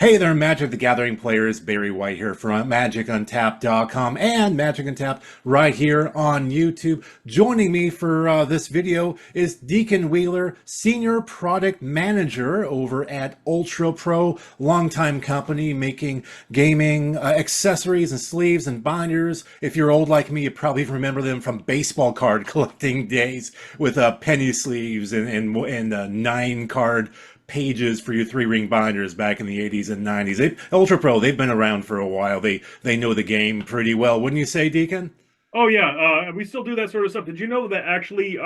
Hey there, Magic the Gathering players. Barry White here from MagicUntapped.com and Magic Untapped right here on YouTube. Joining me for this video is Dekan Wheeler, Senior Product Manager over at UltraPRO, longtime company making gaming accessories and sleeves and binders. If you're old like me, you probably remember them from baseball card collecting days with penny sleeves and 9-card pages for your 3-ring binders back in the 80s and 90s. UltraPRO, they've been around for a while. They know the game pretty well. Wouldn't you say, Deacon? Oh yeah, we still do that sort of stuff. Did you know that actually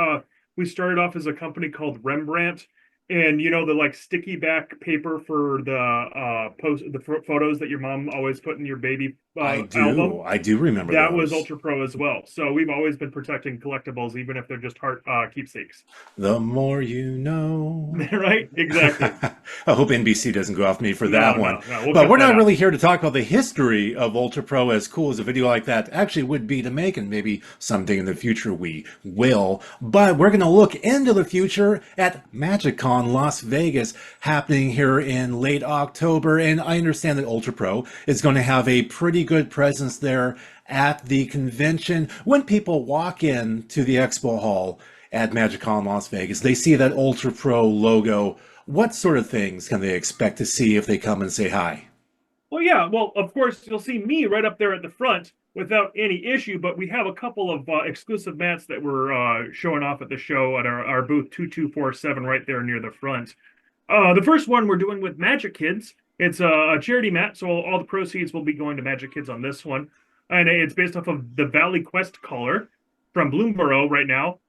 we started off as a company called Rembrandt, and the like sticky back paper for the photos that your mom always put in your baby album? I do remember That was those. UltraPRO as well. So we've always been protecting collectibles, even if they're just heart keepsakes. The more you know. Right? Exactly. I hope NBC doesn't go after me for No, that one. no, no. We'll But cut we're that not out. really here to talk about the history of UltraPRO, as cool as a video like that actually would be to make, and maybe someday in the future we will. But we're going to look into the future at MagicCon Las Vegas happening here in late October. And I understand that UltraPRO is going to have a pretty good presence there at the convention. When people walk in to the expo hall at MagicCon Las Vegas, they see that UltraPRO logo. What sort of things can they expect to see if they come and say hi? Well, yeah. Well, of course, you'll see me right up there at the front without any issue, but we have a couple of exclusive mats that we're showing off at the show at our booth 2247 right there near the front. The first one we're doing with MagiKids. It's a charity mat, so all the proceeds will be going to MagiKids on this one. And it's based off of the Valley Quest collar from Bloomborough right now.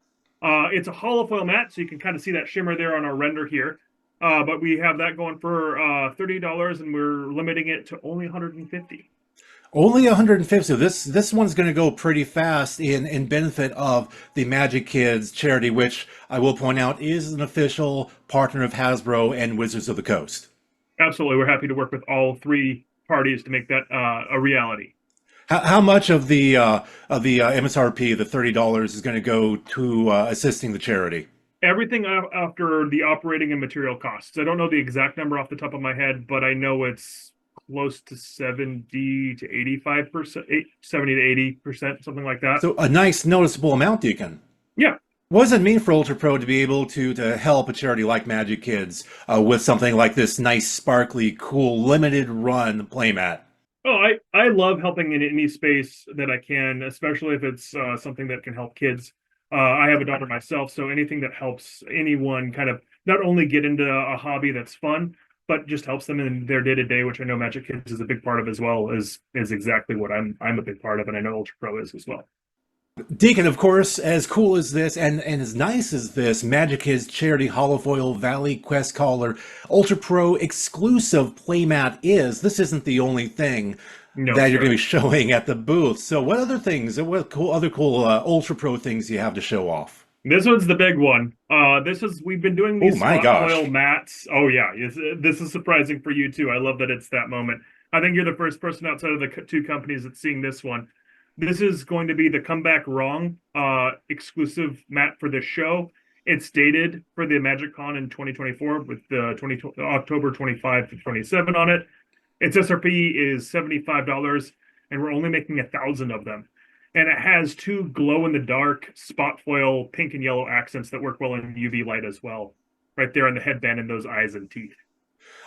It's a hollow foil mat, so you can kind of see that shimmer there on our render here. But we have that going for $30, and we're limiting it to only 150. Only 150. So this one's going to go pretty fast in benefit of the Magic Kids charity, which I will point out is an official partner of Hasbro and Wizards of the Coast. Absolutely, we're happy to work with all three parties to make that a reality. How much of the MSRP, the $30, is going to go to assisting the charity? Everything after the operating and material costs. I don't know the exact number off the top of my head, but I know it's close to 70 to 85%, 70 to 80%, something like that. So a nice noticeable amount, Deacon. Yeah. What does it mean for UltraPRO to be able to help a charity like Magic Kids with something like this nice, sparkly, cool, limited run playmat? Oh, I love helping in any space that I can, especially if it's something that can help kids. I have a daughter myself, so anything that helps anyone kind of not only get into a hobby that's fun, but just helps them in their day-to-day, which I know Magic Kids is a big part of as well, is exactly what I'm a big part of, and I know UltraPRO is as well. Deacon, of course, as cool as this and as nice as this Magic Kids charity holofoil Valley Quest collar UltraPRO exclusive playmat is, this isn't the only thing No, that you're sir. going to be showing at the booth. So what other things, what other cool UltraPRO things do you have to show off? This one's the big one. We've been doing Oh these my spot gosh. foil mats. Oh yeah, this is surprising for you too. I love that it's that moment. I think you're the first person outside of the two companies that's seeing this one. This is going to be the Comeback Wrong exclusive mat for this show. It's dated for the MagicCon in 2024 with the October 25 to 27 on it. Its SRP is $75, and we're only making 1,000 of them. And it has two glow-in-the-dark spot foil pink and yellow accents that work well in UV light as well. Right there on the headband and those eyes and teeth.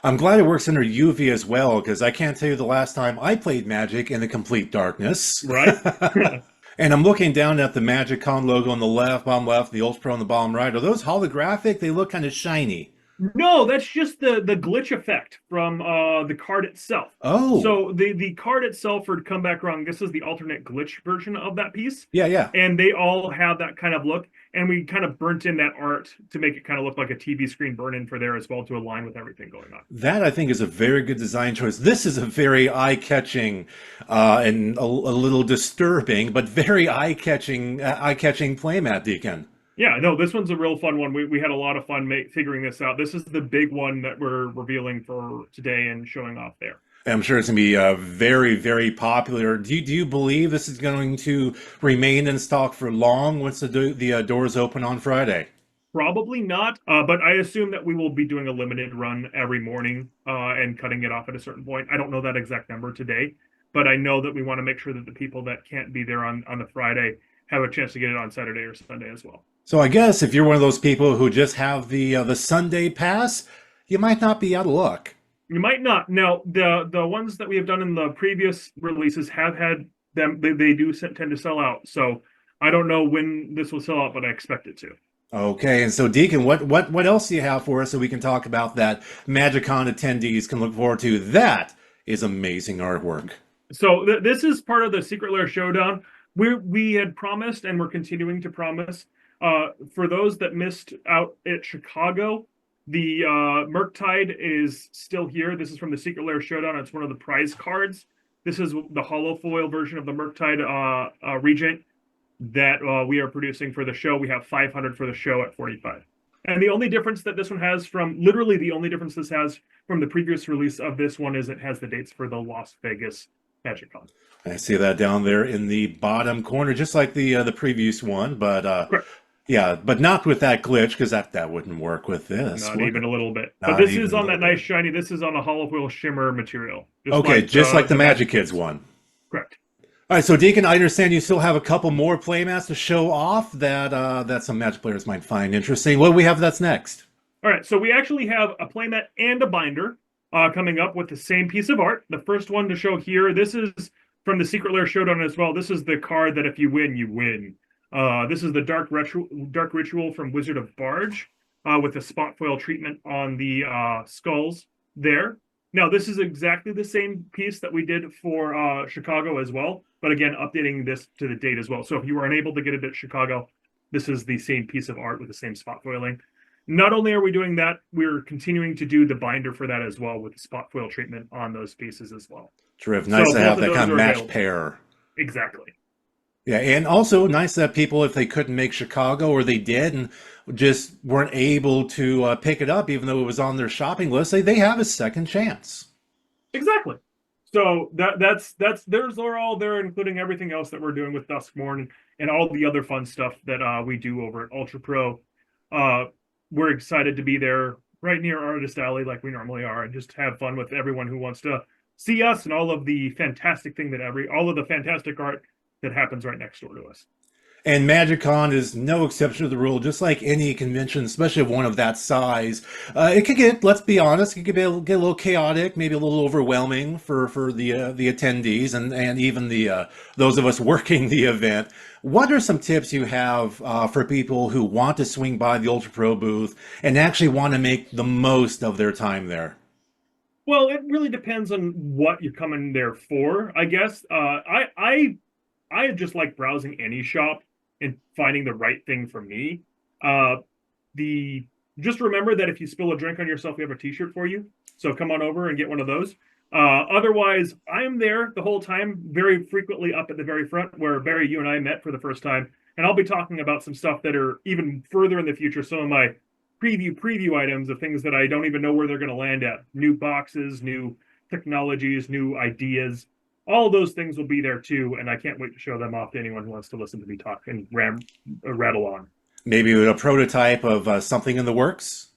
I'm glad it works under UV as well, because I can't tell you the last time I played Magic in the complete darkness. Right? And I'm looking down at the MagicCon logo on the left, bottom left, the UltraPRO on the bottom right. Are those holographic? They look kind of shiny. No, that's just the glitch effect from the card itself. Oh, So the card itself for Comeback Wrong, this is the alternate glitch version of that piece. yeah, yeah. And they all have that kind of look. And we kind of burnt in that art to make it kind of look like a TV screen burn-in for there as well to align with everything going on. That I think is a very good design choice. This is a very eye-catching and a little disturbing, but very eye-catching playmat, Deacon. Yeah, no, this one's a real fun one. We had a lot of fun figuring this out. This is the big one that we're revealing for today and showing off there. I'm sure it's going to be very, very popular. Do you believe this is going to remain in stock for long once the doors open on Friday? Probably not, but I assume that we will be doing a limited run every morning and cutting it off at a certain point. I don't know that exact number today, but I know that we want to make sure that the people that can't be there on the Friday have a chance to get it on Saturday or Sunday as well. So I guess if you're one of those people who just have the Sunday pass, you might not be out of luck. You might not. Now, the ones that we have done in the previous releases have had them. They do tend to sell out. So I don't know when this will sell out, but I expect it to. Okay, and so Dekan, what else do you have for us so we can talk about that MagicCon attendees can look forward to? That is amazing artwork. So this is part of the Secret Lair Showdown. We had promised, and we're continuing to promise, for those that missed out at Chicago, the Murktide is still here. This is from the Secret Lair Showdown. It's one of the prize cards. This is the hollow foil version of the Murktide Regent that we are producing for the show. We have 500 for the show at 45. And the only difference that this one has from, literally the only difference this has from the previous release of this one is it has the dates for the Las Vegas MagicCon. I see that down there in the bottom corner, just like the previous one, but yeah, but not with that glitch, because that wouldn't work with this. Not even a little bit. But this is on that nice shiny, this is on a hollow foil shimmer material. Just like the MagiKids one. Correct. All right, so Dekan, I understand you still have a couple more playmats to show off that some Magic players might find interesting. What do we have that's next? All right, so we actually have a playmat and a binder coming up with the same piece of art. The first one to show here, this is from the Secret Lair Showdown as well. This is the card that if you win, you win. This is the Dark Ritual from Wizard of Barge with the spot foil treatment on the skulls there. Now, this is exactly the same piece that we did for Chicago as well, but again, updating this to the date as well. So if you were unable to get it at Chicago, this is the same piece of art with the same spot foiling. Not only are we doing that, we're continuing to do the binder for that as well with the spot foil treatment on those pieces as well. Terrific. Nice to have that kind of match pair. Exactly. Yeah, and also nice that people, if they couldn't make Chicago or they did and just weren't able to pick it up, even though it was on their shopping list, they have a second chance. Exactly. So they're all there, including everything else that we're doing with Duskmorn and all the other fun stuff that we do over at UltraPRO. We're excited to be there right near Artist Alley like we normally are and just have fun with everyone who wants to see us and all of the fantastic all of the fantastic art that happens right next door to us. And MagicCon is no exception to the rule, just like any convention, especially one of that size. It could get, let's be honest, it could get a little chaotic, maybe a little overwhelming for the attendees and even the those of us working the event. What are some tips you have for people who want to swing by the UltraPRO booth and actually want to make the most of their time there? Well, it really depends on what you're coming there for, I guess. I just like browsing any shop and finding the right thing for me. Just remember that if you spill a drink on yourself, we have a t-shirt for you. So come on over and get one of those. Otherwise, I'm there the whole time, very frequently up at the very front where Barry, you and I met for the first time. And I'll be talking about some stuff that are even further in the future. Some of my preview items of things that I don't even know where they're going to land at. New boxes, new technologies, new ideas. All those things will be there too, and I can't wait to show them off to anyone who wants to listen to me talk and rattle on. Maybe a prototype of something in the works?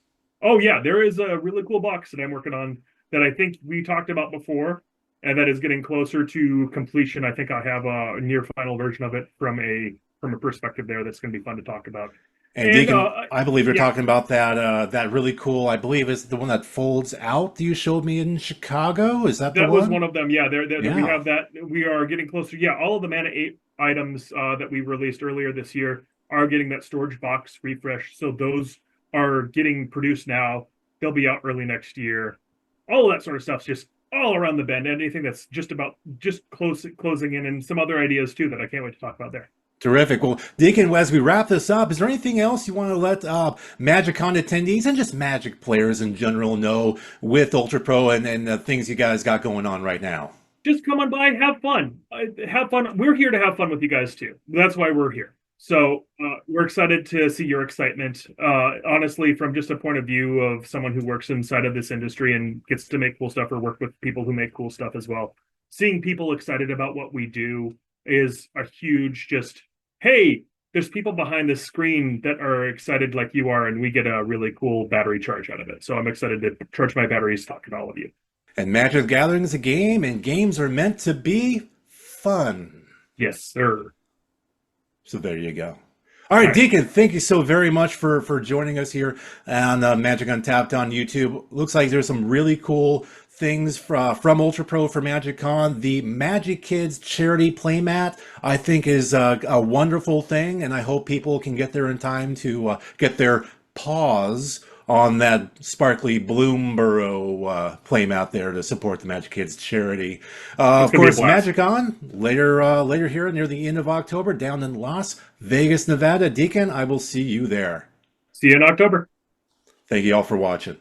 Oh yeah, there is a really cool box that I'm working on that I think we talked about before, and that is getting closer to completion. I think I have a near final version of it from a perspective there that's going to be fun to talk about. And Dekan, I believe you're talking about that really cool, I believe is the one that folds out that you showed me in Chicago. Is that the one? That was one of them. Yeah, we have that. We are getting closer. Yeah, all of the Mana 8 items that we released earlier this year are getting that storage box refresh. So those are getting produced now. They'll be out early next year. All of that sort of stuff's just all around the bend. Anything that's just closing in, and some other ideas too that I can't wait to talk about there. Terrific. Well, Dekan, as we wrap this up, is there anything else you want to let MagicCon attendees and just Magic players in general know with UltraPRO and the things you guys got going on right now? Just come on by, have fun. Have fun. We're here to have fun with you guys too. That's why we're here. So we're excited to see your excitement. Honestly, from just a point of view of someone who works inside of this industry and gets to make cool stuff or work with people who make cool stuff as well. Seeing people excited about what we do is a huge hey, there's people behind the screen that are excited like you are, and we get a really cool battery charge out of it. So I'm excited to charge my batteries talking to all of you. And Magic the Gathering is a game, and games are meant to be fun. Yes, sir. So there you go. All right, Dekan, thank you so very much for joining us here on Magic Untapped on YouTube. Looks like there's some really cool things from UltraPRO for MagicCon. The MagiKids charity playmat, I think, is a wonderful thing, and I hope people can get there in time to get their paws on that sparkly Bloomborough playmat there to support the MagiKids charity. Of course, MagicCon later here near the end of October down in Las Vegas, Nevada. Dekan, I will see you there. See you in October. Thank you all for watching.